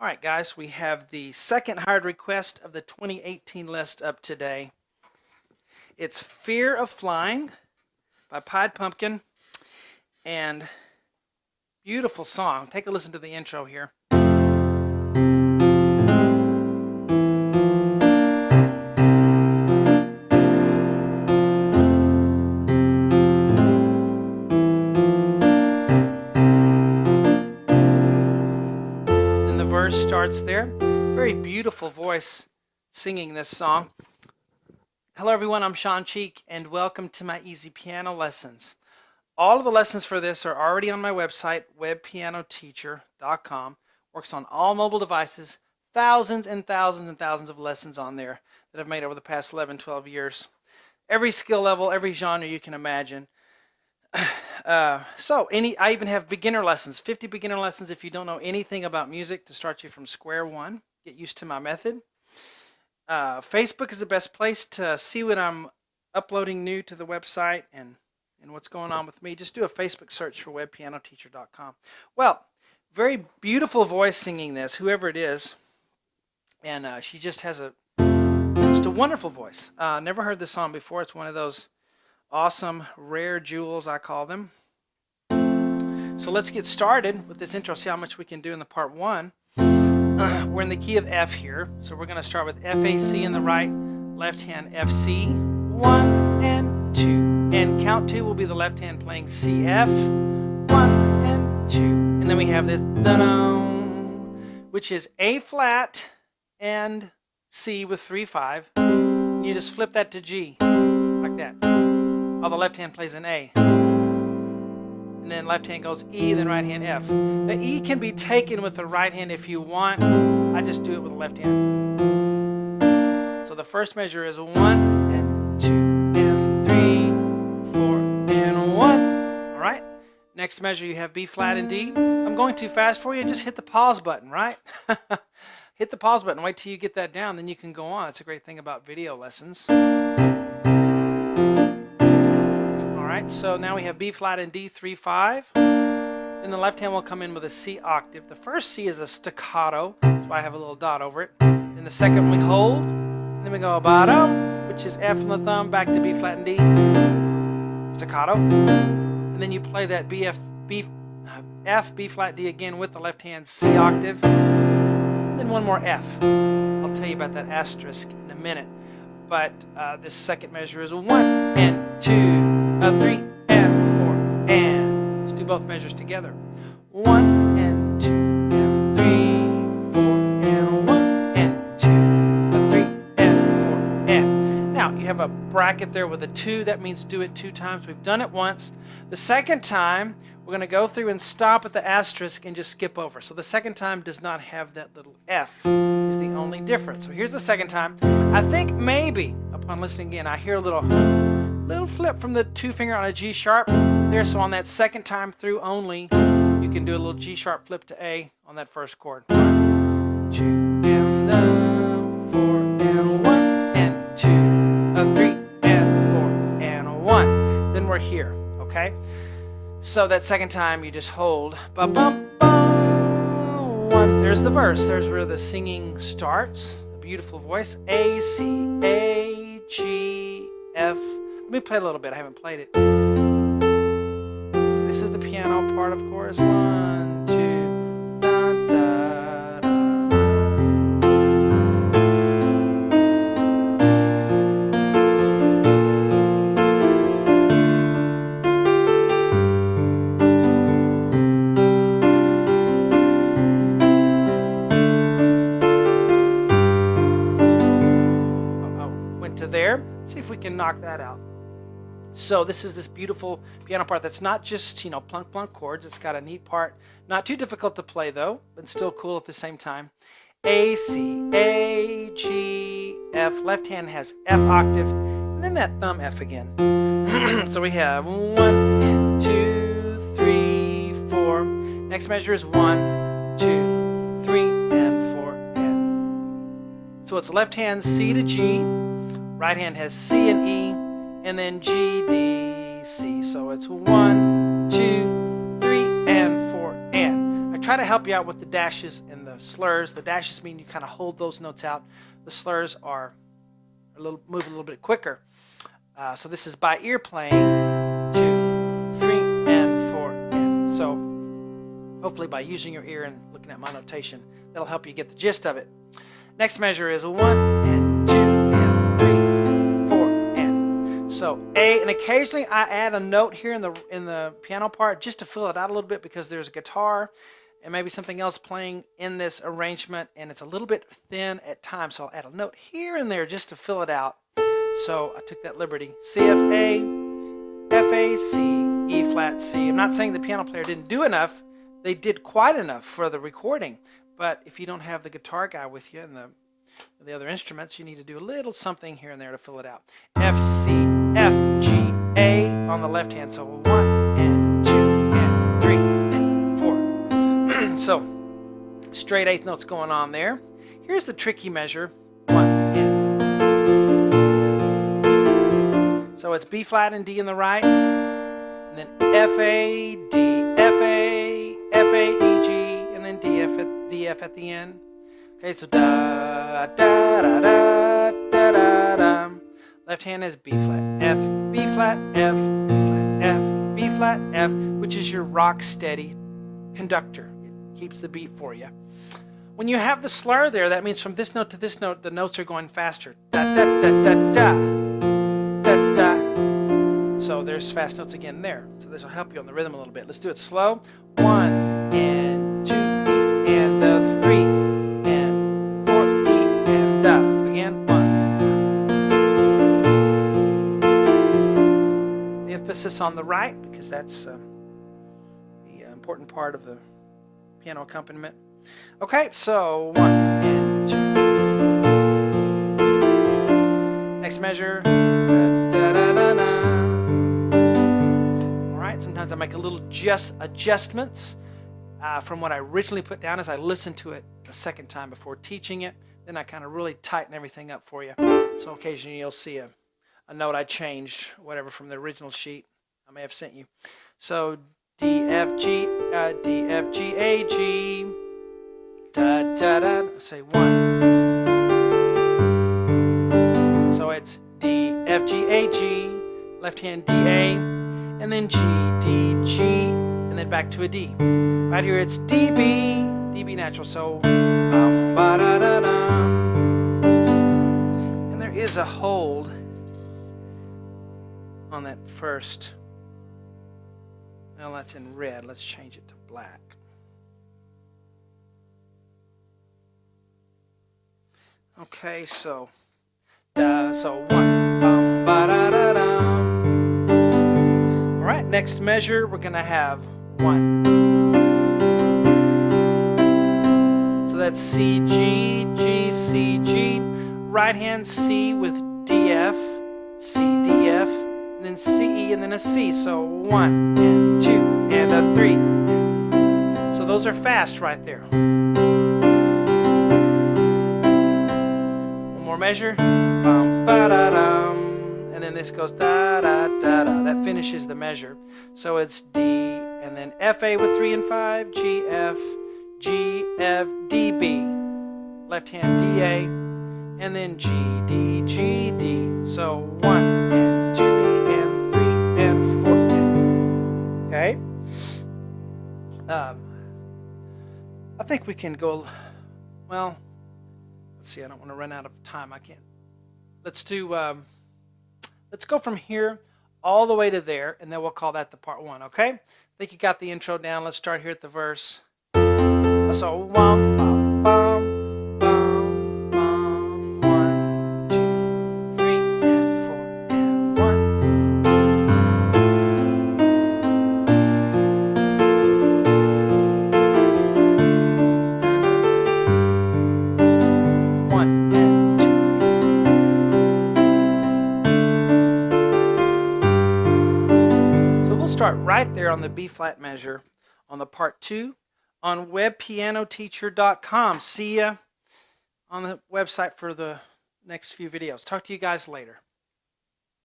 All right, guys, we have the second hired request of the 2018 list up today. It's Fear of Flying by Pied Pumpkin, and beautiful song. Take a listen to the intro here. And the verse starts there. Very beautiful voice singing this song. Hello everyone, I'm Shawn and welcome to my easy piano lessons. All of the lessons for this are already on my website, webpianoteacher.com. Works on all mobile devices, thousands and thousands and thousands of lessons on there that I've made over the past 11, 12 years. Every skill level, every genre you can imagine. I even have beginner lessons, 50 beginner lessons if you don't know anything about music to start you from square one. Get used to my method. Facebook is the best place to see what I'm uploading new to the website and what's going on with me. Just do a Facebook search for webpianoteacher.com. Well, very beautiful voice singing this, whoever it is. And she just has just a wonderful voice. Never heard this song before. It's one of those awesome, rare jewels, I call them. So let's get started with this intro, see how much we can do in the part one. We're in the key of F here, so we're going to start with F, A, C in the right, left hand F, C, 1 and 2, and count 2 will be the left hand playing C, F, 1 and 2, and then we have this da-dum, which is A flat and C with 3, 5. You just flip that to G, like that, while the left hand plays an A. And then left hand goes E, then right hand F. The E can be taken with the right hand if you want. I just do it with the left hand. So the first measure is 1 and 2 and 3, 4 and 1. All right. Next measure you have B flat and D. I'm going too fast for you. Just hit the pause button, right? Hit the pause button. Wait till you get that down, then you can go on. It's a great thing about video lessons. So now we have B flat and D, 3, 5. Then the left hand will come in with a C octave. The first C is a staccato, that's why I have a little dot over it. Then the second we hold. Then we go bottom, which is F on the thumb, back to B flat and D, staccato. And then you play that F, B flat, D again with the left hand C octave. And then one more F. I'll tell you about that asterisk in a minute. But this second measure is 1 and 2. 3 and 4 and let's do both measures together. 1 and 2 and 3, 4 and 1 and 2, 3 and 4 and. Now you have a bracket there with a 2. That means do it 2 times. We've done it once. The second time we're going to go through and stop at the asterisk and just skip over. So the second time does not have that little F. Is the only difference. So here's the second time. I think maybe upon listening again I hear a little flip from the 2 finger on a G sharp there, so on that second time through only you can do a little G sharp flip to A on that first chord. 1, 2 and 4 and 1 and 2, 3 and 4 and 1. Then we're here, okay? So that second time you just hold ba-bum-bum, 1. There's the verse. There's where the singing starts. A beautiful voice. A, C, A, G, F. Let me play a little bit. I haven't played it. This is the piano part of chorus. 1, 2, da, da, da. Went to there. Let's see if we can knock that out. So this is this beautiful piano part that's not just, plunk plunk chords. It's got a neat part. Not too difficult to play though, but still cool at the same time. A, C, A, G, F. Left hand has F octave, and then that thumb F again. So we have 1 and 2, 3, 4. Next measure is 1, 2, 3, and 4, and. So it's left hand C to G, right hand has C and E, and then G, D, C. So it's 1, 2, 3, and 4, and. I try to help you out with the dashes and the slurs. The dashes mean you kind of hold those notes out. The slurs are move a little bit quicker. So this is by ear playing 2, 3, and 4, and so hopefully by using your ear and looking at my notation, that'll help you get the gist of it. Next measure is 1 and 2 and 3 and 4 and so A, and occasionally I add a note here in the piano part just to fill it out a little bit because there's a guitar and maybe something else playing in this arrangement and it's a little bit thin at times, so I'll add a note here and there just to fill it out. So I took that liberty. C, F, A, F, A, C, E flat, C. I'm not saying the piano player didn't do enough. They did quite enough for the recording. But if you don't have the guitar guy with you and the other instruments, you need to do a little something here and there to fill it out. F, C, F, G, A on the left hand. So 1 and 2 and 3 and 4. So straight eighth notes going on there. Here's the tricky measure. 1 and. So it's B flat and D in the right, and then F, A, D, F, A, F, A, E, G, and then D, F at the end. Okay, so da, da, da, da, da, da, da. Left hand is B flat, F, B flat, F, B flat, F, B flat, F, which is your rock steady conductor. It keeps the beat for you. When you have the slur there, that means from this note to this note, the notes are going faster. Da, da, da, da, da. Da, da. So there's fast notes again there. So this will help you on the rhythm a little bit. Let's do it slow. 1 and 2 E and 3 and 4 E and again 1. The emphasis on the right because that's the important part of the piano accompaniment. Okay, so 1 and 2. Next measure. Alright, sometimes I make a little adjustments from what I originally put down as I listen to it a second time before teaching it. Then I kind of really tighten everything up for you. So occasionally you'll see a note I changed, whatever, from the original sheet I may have sent you. So D, F, G, A, G, da, da, da, say 1. So it's D, F, G, A, G, left hand D, A, and then G, D, G, and then back to a D. Right here it's D, B, D, B natural, so ba, da, da, da. And there is a hold on that first. Well, that's in red. Let's change it to black. Okay, so 1, ba, da, da, da. All right, next measure, we're going to have 1. So that's C, G, G, C, G. Right hand C with D, F, C, D, F, and then C, E, and then a C. So 1 and 2 and a 3. So those are fast right there. One more measure. And then this goes da da da da. That finishes the measure. So it's D and then F A with 3 and 5, G F, G F, D B. Left hand D A, and then G D G D. So 1 and 2 E and 3 and 4 and. Okay. I think we can go. Well, let's see. I don't want to run out of time. I can't. Let's do. Let's go from here all the way to there, and then we'll call that the part 1. Okay? I think you got the intro down. Let's start here at the verse. So 1, bum, bum, bum, bum, 1, 2, 3, and 4, and 1. 1 and 2. Start right there on the B flat measure on the part 2 on webpianoteacher.com. See ya on the website for the next few videos. Talk to you guys later.